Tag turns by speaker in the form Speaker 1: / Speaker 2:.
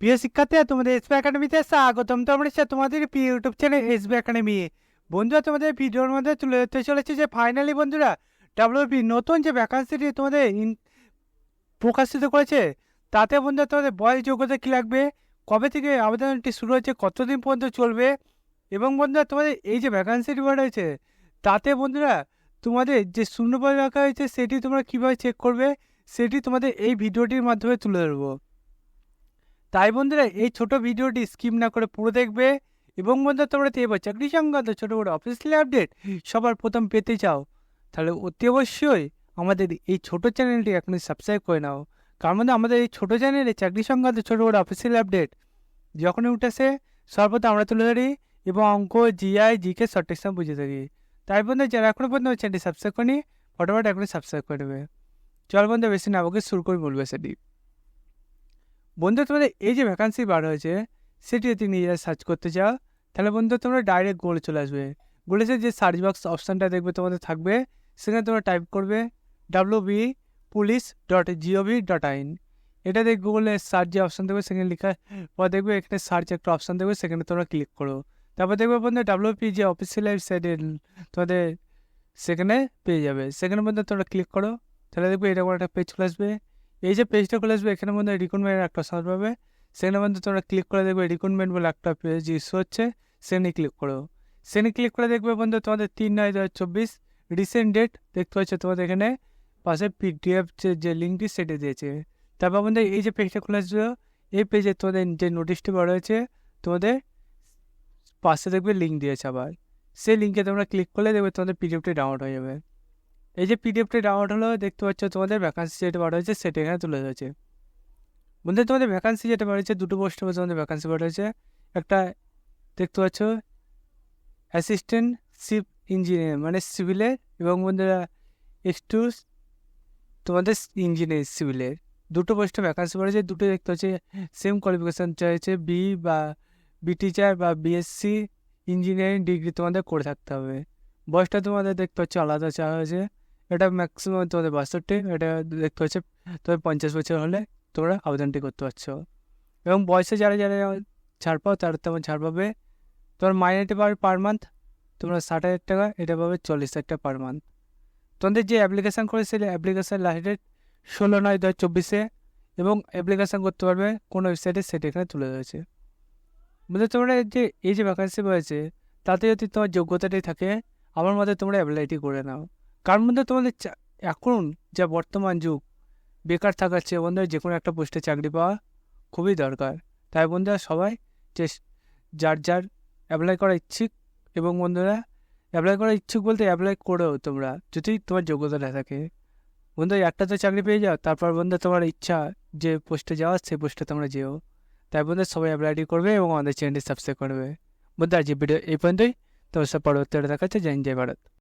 Speaker 1: প্রিয় শিক্ষার্থীরা, তোমাদের এসবি একাডেমিতে স্বাগতম। তোমরা তোমাদের প্রিয় ইউটিউব চ্যানেল এসবি একাডেমি। বন্ধুরা, তোমাদের ভিডিওর মধ্যে তুলে ধরতে চলেছে যে ফাইনালি বন্ধুরা ডাব্লিউপি নতুন যে ভ্যাকান্সিটি তোমাদের প্রকাশিত করেছে, তাতে বন্ধুরা তোমাদের বয়স যোগ্যতা কী লাগবে, কবে থেকে আবেদনটি শুরু হয়েছে, কতদিন পর্যন্ত চলবে, এবং বন্ধুরা তোমাদের এই যে ভ্যাকান্সিটি বার হয়েছে তাতে বন্ধুরা তোমাদের যে শূন্যপদ রাখা হয়েছে সেটি তোমরা কীভাবে চেক করবে সেটি তোমাদের এই ভিডিওটির মাধ্যমে তুলে ধরবো। তাই বন্ধুরা এই ছোট ভিডিওটি স্কিপ না করে পুরো দেখবে, এবং বন্ধুরা তোমরা এবার চাকরি সংক্রান্ত ছোটো বড়ো অফিসিয়াল আপডেট সবার প্রথম পেতে চাও, তাহলে অতি অবশ্যই আমাদের এই ছোট চ্যানেলটি এখনই সাবস্ক্রাইব করে নাও। কারণ বন্ধু আমাদের এই ছোটো চ্যানেলে চাকরি সংক্রান্ত ছোটো বড়ো অফিসিয়াল আপডেট যখনই উঠেছে সর্বদা আমরা তুলে ধরি এবং অঙ্ক, জিআই, জিকে শর্ট এক্সাম বুঝে থাকি। তাই বন্ধু যারা এখনও পর্যন্ত চ্যানেলটি সাবস্ক্রাইব করেনি ফটোফট এখনই সাবস্ক্রাইব করে দেবে। চল বন্ধু বেশি না আমাকে শুরু করে বলবে সেটি। বন্ধু তোমাদের এই যে ভ্যাকান্সি বার হয়েছে সেটি যদি নিজেরা সার্চ করতে চাও তাহলে বন্ধু তোমরা ডাইরেক্ট গুগলে চলে আসবে। গুগলে যে সার্চ বক্স অপশানটা দেখবে তোমাদের থাকবে, সেখানে তোমরা টাইপ করবে www.police.gov.in। এটা দেখ গুগলে সার্চ যে অপশান দেখবে সেখানে লেখা পর দেখবে এখানে সার্চ একটা অপশান দেখবে, সেখানে তোমরা ক্লিক করো। তারপর দেখবে বন্ধু ডাব্লিউপি যে অফিসিয়াল ওয়েবসাইটে তোমাদের সেখানে পেয়ে যাবে। সেখানে বন্ধু তোমরা ক্লিক করো, তাহলে দেখবে এরকম একটা পেজ চলে আসবে। এই যে পেজটা খুলে আসবে এখানে মধ্যে রিক্রুটমেন্টের একটা সার্চ পাবে, সেখানে মধ্যে তোমরা ক্লিক করে দেখবে রিক্রুটমেন্ট বলে একটা পেজ ইস্যু হচ্ছে, সেখানে ক্লিক করো। সেখানে ক্লিক করে দেখবে বন্ধু তোমাদের 3/9/2024 রিসেন্ট ডেট দেখতে পাচ্ছ তোমাদের এখানে পাশে পিডিএফ যে লিঙ্কটি সেটা দিয়েছে। তারপর বন্ধু এই যে পেজটা খুলে আসবে, এই পেজে তোমাদের যে নোটিশটি বড় হয়েছে তোমাদের পাশে দেখবে লিঙ্ক দিয়েছে, আবার সেই লিঙ্কে তোমরা ক্লিক করলে দেখবে তোমাদের পিডিএফটি ডাউনলোড হয়ে যাবে। এই যে পিডিএফটি ডাউনলোড হলো দেখতে পাচ্ছ তোমাদের ভ্যাকান্সি যেটা বার হয়েছে সেটা এখানে তুলে ধরেছে। বন্ধু তোমাদের ভ্যাকান্সি যেটা বার হয়েছে দুটো পোস্টের মধ্যে তোমাদের ভ্যাকান্সি বার হয়েছে। একটা দেখতে পাচ্ছ অ্যাসিস্ট্যান্ট শিপ ইঞ্জিনিয়ার মানে সিভিলের, এবং বন্ধুরা একটু তোমাদের ইঞ্জিনিয়ার সিভিলের দুটো পোস্টে ভ্যাকান্সি বার হয়েছে। দুটো দেখতে হচ্ছে সেম কোয়ালিফিকেশান চাইছে, বিটি চাই বা বিএসসি ইঞ্জিনিয়ারিং ডিগ্রি তোমাদের করে থাকতে হবে। বয়সটা তোমাদের দেখতে হচ্ছে আলাদা চাওয়া হয়েছে, এটা ম্যাক্সিমাম তোমাদের 62, এটা দেখতে হচ্ছে তোমাদের 50 বছর হলে তোমরা আবেদনটি করতে পারছো। এবং বয়সে যারা যারা ছাড় পাও তারা তেমন ছাড় পাবে। তোমার মাইনেটি পাবে পার মান্থ তোমরা 60,000 টাকা, এটা পাবে 40,000 টাকা পার মান্থ। তোমাদের যে অ্যাপ্লিকেশান করেছিলে অ্যাপ্লিকেশান লাস্ট ডেট 16/9/2024 এবং অ্যাপ্লিকেশান করতে পারবে কোনো ওয়েবসাইটে সেটা এখানে তুলে ধরেছে। বলতে তোমরা যে এই যে ভ্যাকান্সি রয়েছে তাতে যদি তোমার যোগ্যতাটাই থাকে আমার মতে তোমরা অ্যাপ্লাইটি করে নাও। কার মধ্যে তোমাদের এখন যা বর্তমান যুগ বেকার থাকার চেয়ে বন্ধুরা যে কোনো একটা পোস্টে চাকরি পাওয়া খুবই দরকার। তাই বন্ধুরা সবাই যে যার যার অ্যাপ্লাই করা ইচ্ছুক, এবং বন্ধুরা অ্যাপ্লাই করা ইচ্ছুক বলতে অ্যাপ্লাই করেও তোমরা যদি তোমার যোগ্যতাটা থাকে বন্ধু একটা তো চাকরি পেয়ে যাও, তারপর বন্ধু তোমার ইচ্ছা যে পোস্টে যাওয়ার সেই পোস্টে তোমরা যেও। তাই বন্ধু সবাই অ্যাপ্লাইটি করবে এবং আমাদের চ্যানেলটি সাবস্ক্রাইব করবে। বন্ধু আজ ভিডিও এই পর্যন্তই, তোমার সব পরবর্তী দেখাচ্ছে। জয় হিন্দ, জয় ভারত।